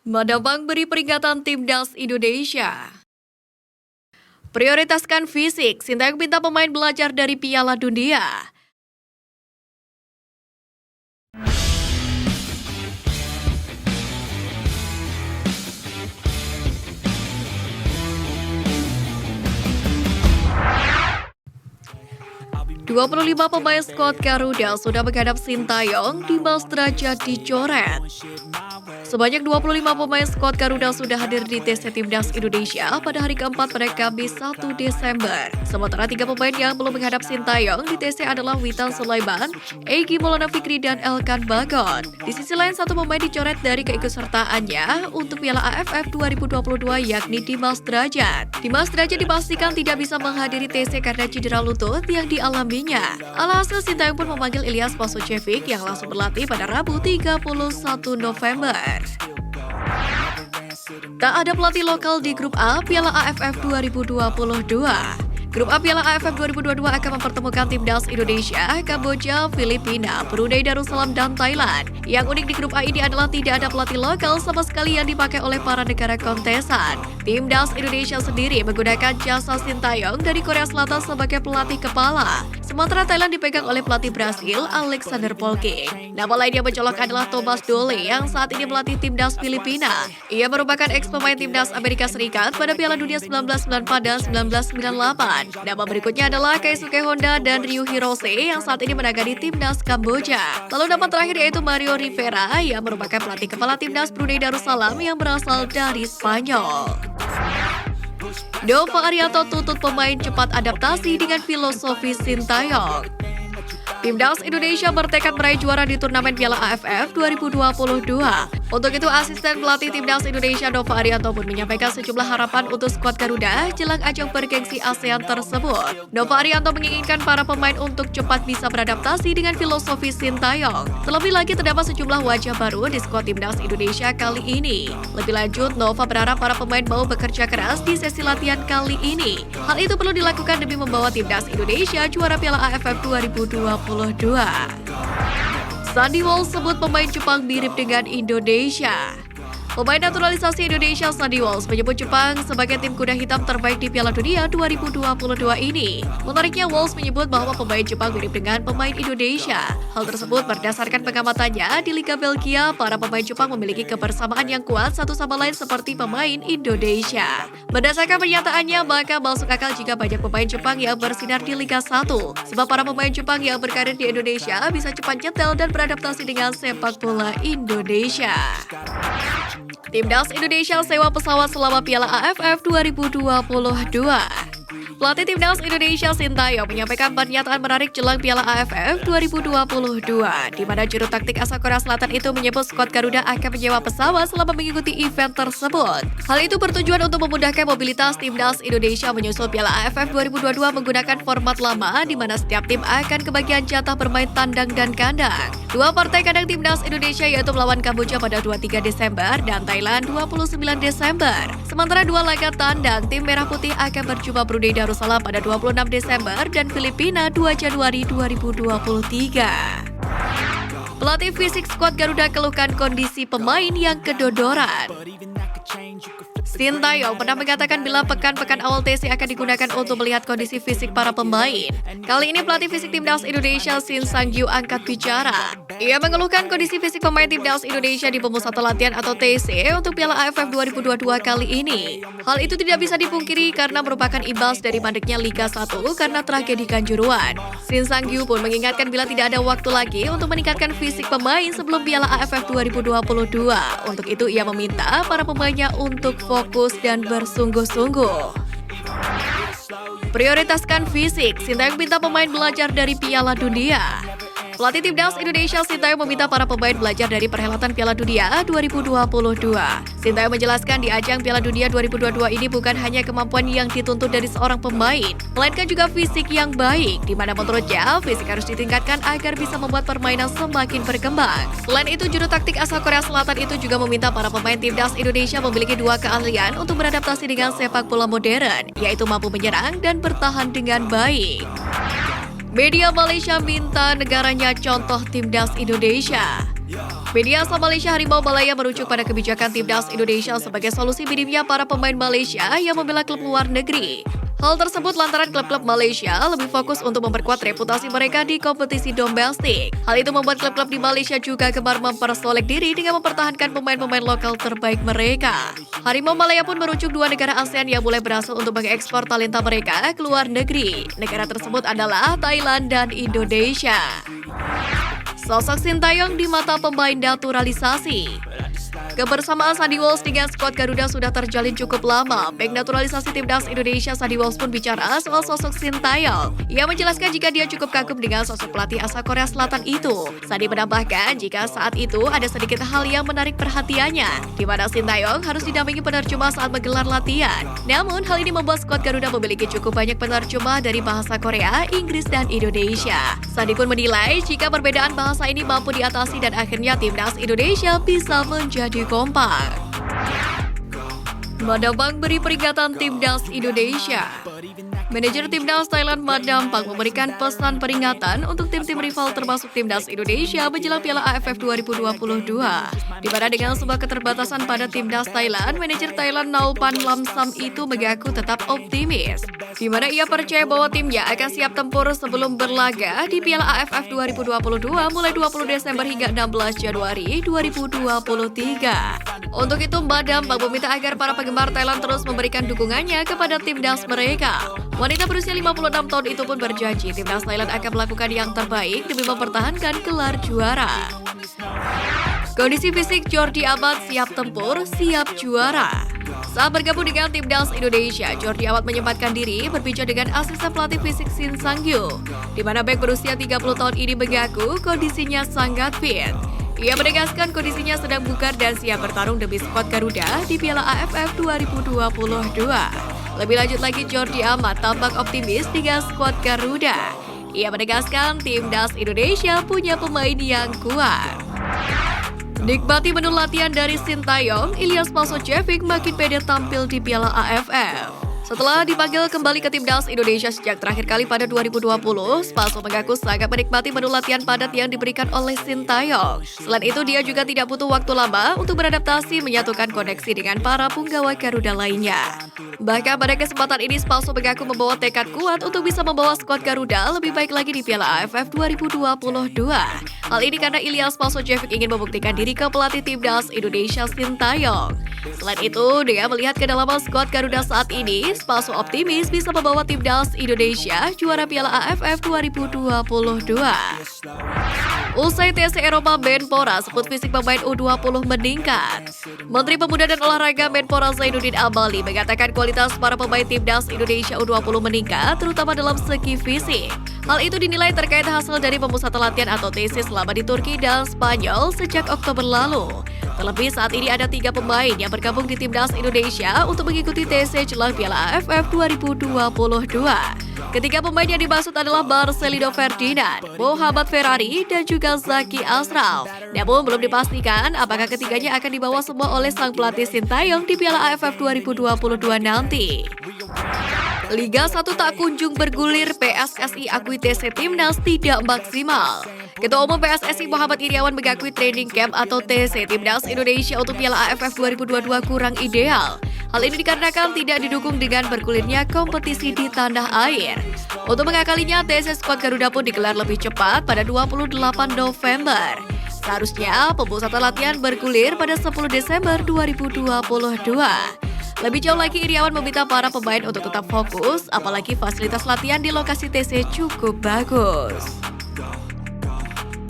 Madabang beri peringatan Timnas Indonesia. Prioritaskan fisik, Sintayong minta pemain belajar dari Piala Dunia. "25 pemain skuad Garuda sudah menghadap Sintayong di Mas Derajat dicoret. Sebanyak 25 pemain skuad Garuda sudah hadir di TC Timnas Indonesia pada hari keempat pada Kamis 1 Desember. Sementara 3 pemain yang belum menghadap Sintayong di TC adalah Witan Sulaiman, Egy Maulana Fikri, dan Elkan Bagot. Di sisi lain, 1 pemain dicoret dari keikutsertaannya untuk Piala AFF 2022 yakni Dimas Derajat. Dimas Derajat dipastikan tidak bisa menghadiri TC karena cedera lutut yang dialaminya. Alhasil, Sintayong pun memanggil Ilyas Posucevic yang langsung berlatih pada Rabu 31 November. Tak ada pelatih lokal di Grup A Piala AFF 2022. Grup A Piala AFF 2022 akan mempertemukan Timnas Indonesia, Kamboja, Filipina, Brunei Darussalam, dan Thailand. Yang unik di Grup A ini adalah tidak ada pelatih lokal sama sekali yang dipakai oleh para negara kontesan. Timnas Indonesia sendiri menggunakan jasa Sintayong dari Korea Selatan sebagai pelatih kepala. Sementara Thailand dipegang oleh pelatih Brasil, Alexander Polking. Nama lain yang mencolok adalah Thomas Dolle yang saat ini melatih Timnas Filipina. Ia merupakan ex-pemain Timnas Amerika Serikat pada Piala Dunia 1994 dan 1998. Nama berikutnya adalah Keisuke Honda dan Ryu Hirose yang saat ini menangani Timnas Kamboja. Lalu nama terakhir yaitu Mario Rivera yang merupakan pelatih kepala Timnas Brunei Darussalam yang berasal dari Spanyol. Nova Arianto tuntut pemain cepat adaptasi dengan filosofi Sintayong. Timnas Indonesia bertekad meraih juara di turnamen Piala AFF 2022. Untuk itu, asisten pelatih Timnas Indonesia Nova Arianto pun menyampaikan sejumlah harapan untuk skuad Garuda jelang ajang bergengsi ASEAN tersebut. Nova Arianto menginginkan para pemain untuk cepat bisa beradaptasi dengan filosofi Sintayong. Terlebih lagi terdapat sejumlah wajah baru di skuad Timnas Indonesia kali ini. Lebih lanjut, Nova berharap para pemain mau bekerja keras di sesi latihan kali ini. Hal itu perlu dilakukan demi membawa Timnas Indonesia juara Piala AFF 2022. Sandy Walsh sebut pemain Jepang mirip dengan Indonesia. Pemain naturalisasi Indonesia Sandy Walsh menyebut Jepang sebagai tim kuda hitam terbaik di Piala Dunia 2022 ini. Menariknya, Walsh menyebut bahwa pemain Jepang mirip dengan pemain Indonesia. Hal tersebut berdasarkan pengamatannya di Liga Belgia, para pemain Jepang memiliki kebersamaan yang kuat satu sama lain seperti pemain Indonesia. Berdasarkan pernyataannya, maka masuk akal jika banyak pemain Jepang yang bersinar di Liga 1. Sebab para pemain Jepang yang berkarir di Indonesia bisa cepat nyetel dan beradaptasi dengan sepak bola Indonesia. Timnas Indonesia sewa pesawat selama Piala AFF 2022. Pelatih Timnas Indonesia Sintayong menyampaikan pernyataan menarik jelang Piala AFF 2022, di mana juru taktik asal Korea Selatan itu menyebut skuad Garuda akan menyewa pesawat selama mengikuti event tersebut. Hal itu bertujuan untuk memudahkan mobilitas Timnas Indonesia menyusul Piala AFF 2022 menggunakan format lama, di mana setiap tim akan kebagian jatah bermain tandang dan kandang. Dua partai kandang Timnas Indonesia yaitu melawan Kamboja pada 23 Desember dan Thailand 29 Desember. Sementara dua laga tandang, tim Merah Putih akan berjumpa Brunei Darussalam pada 26 Desember dan Filipina 2 Januari 2023. Pelatih fisik skuad Garuda keluhkan kondisi pemain yang kedodoran. Sintayong pernah mengatakan bila pekan-pekan awal TC akan digunakan untuk melihat kondisi fisik para pemain. Kali ini pelatih fisik Timnas Indonesia Shin Sang-gyu angkat bicara. Ia mengeluhkan kondisi fisik pemain Timnas Indonesia di pemusatan latihan atau TC untuk Piala AFF 2022 kali ini. Hal itu tidak bisa dipungkiri karena merupakan imbas dari mandeknya Liga 1 karena tragedi Kanjuruhan. Shin Sang-gyu pun mengingatkan bila tidak ada waktu lagi untuk meningkatkan fisik pemain sebelum Piala AFF 2022. Untuk itu ia meminta para pemainnya untuk fokus dan bersungguh-sungguh. Prioritaskan fisik, Sintayong minta pemain belajar dari Piala Dunia. Pelatih Timnas Indonesia Sintayong meminta para pemain belajar dari perhelatan Piala Dunia 2022. Sintayong menjelaskan di ajang Piala Dunia 2022 ini bukan hanya kemampuan yang dituntut dari seorang pemain, melainkan juga fisik yang baik, di mana menurutnya fisik harus ditingkatkan agar bisa membuat permainan semakin berkembang. Selain itu, juru taktik asal Korea Selatan itu juga meminta para pemain Timnas Indonesia memiliki dua keahlian untuk beradaptasi dengan sepak bola modern, yaitu mampu menyerang dan bertahan dengan baik. Media Malaysia minta negaranya contoh Timnas Indonesia. Media asal Malaysia Harimau Malaya merujuk pada kebijakan Timnas Indonesia sebagai solusi minimnya para pemain Malaysia yang membela klub luar negeri. Hal tersebut lantaran klub-klub Malaysia lebih fokus untuk memperkuat reputasi mereka di kompetisi domestik. Hal itu membuat klub-klub di Malaysia juga gemar mempersolek diri dengan mempertahankan pemain-pemain lokal terbaik mereka. Harimau Malaya pun merujuk 2 negara ASEAN yang mulai berhasil untuk mengekspor talenta mereka ke luar negeri. Negara tersebut adalah Thailand dan Indonesia. Sosok Sintayong di mata pemain naturalisasi. Kebersamaan Sandy Walsh dengan skuad Garuda sudah terjalin cukup lama. Bek naturalisasi Timnas Indonesia Sandy Walsh pun bicara soal sosok Sintayong. Ia menjelaskan jika dia cukup kagum dengan sosok pelatih asal Korea Selatan itu. Sandy menambahkan jika saat itu ada sedikit hal yang menarik perhatiannya, di mana Sintayong harus didampingi penerjemah saat menggelar latihan. Namun hal ini membuat skuad Garuda memiliki cukup banyak penerjemah dari bahasa Korea, Inggris, dan Indonesia. Sandy pun menilai jika perbedaan bahasa ini mampu diatasi dan akhirnya Timnas Indonesia bisa menjadi kompak. Madampang beri peringatan Timnas Indonesia. Manajer Timnas Thailand Madampang memberikan pesan peringatan untuk tim-tim rival termasuk Timnas Indonesia menjelang Piala AFF 2022. Di mana dengan sebuah keterbatasan pada Timnas Thailand, manajer Thailand Naupan Lamsam itu mengaku tetap optimis. Di mana ia percaya bahwa timnya akan siap tempur sebelum berlaga di Piala AFF 2022 mulai 20 Desember hingga 16 Januari 2023. Untuk itu, Madampang meminta agar para penggemar Thailand terus memberikan dukungannya kepada timnas mereka. Wanita berusia 56 tahun itu pun berjanji timnas Thailand akan melakukan yang terbaik demi mempertahankan gelar juara. Kondisi fisik Jordi Amat siap tempur, siap juara. Saat bergabung dengan Timnas Indonesia, Jordi Amat menyempatkan diri berbincang dengan asisten pelatih fisik Shin Sang-gyu, di mana bek berusia 30 tahun ini mengaku kondisinya sangat fit. Ia menegaskan kondisinya sedang bugar dan siap bertarung demi skuad Garuda di Piala AFF 2022. Lebih lanjut lagi, Jordi Amat tampak optimis dengan skuad Garuda. Ia menegaskan Timnas Indonesia punya pemain yang kuat. Nikmati menu latihan dari Sintayong, Ilyas Pasojevic makin pede tampil di Piala AFF. Setelah dipanggil kembali ke Timnas Indonesia sejak terakhir kali pada 2020, Spaso mengaku sangat menikmati menu latihan padat yang diberikan oleh Sintayong. Selain itu, dia juga tidak butuh waktu lama untuk beradaptasi menyatukan koneksi dengan para punggawa Garuda lainnya. Bahkan pada kesempatan ini, Spaso mengaku membawa tekad kuat untuk bisa membawa skuad Garuda lebih baik lagi di Piala AFF 2022. Hal ini karena Ilyas Pasojevic ingin membuktikan diri ke pelatih Timnas Indonesia Sintayong. Selain itu, dengan melihat kedalaman skuad Garuda saat ini, Spaso optimis bisa membawa Timnas Indonesia juara Piala AFF 2022. Usai TC Eropa, Menpora sebut fisik pemain U20 meningkat. Menteri Pemuda dan Olahraga Menpora Zainuddin Amali mengatakan kualitas para pemain Timnas Indonesia U20 meningkat, terutama dalam segi fisik. Hal itu dinilai terkait hasil dari pemusatan latihan atau TC selama di Turki dan Spanyol sejak Oktober lalu. Terlebih saat ini ada 3 pemain yang bergabung di Timnas Indonesia untuk mengikuti TC jelang Piala AFF 2022. Ketiga pemain yang dimaksud adalah Marcelino Ferdinand, Muhammad Ferrari, dan juga Zaki Ashraf. Namun belum dipastikan apakah ketiganya akan dibawa semua oleh sang pelatih Sintayong di Piala AFF 2022 nanti. Liga 1 tak kunjung bergulir, PSSI akui TC Timnas tidak maksimal. Ketua Umum PSSI Muhammad Iriawan mengakui training camp atau TC Timnas Indonesia untuk Piala AFF 2022 kurang ideal. Hal ini dikarenakan tidak didukung dengan bergulirnya kompetisi di tanah air. Untuk mengakalinya, TC skuad Garuda pun digelar lebih cepat pada 28 November. Seharusnya pemusatan latihan bergulir pada 10 Desember 2022. Lebih jauh lagi, Iriawan meminta para pemain untuk tetap fokus, apalagi fasilitas latihan di lokasi TC cukup bagus.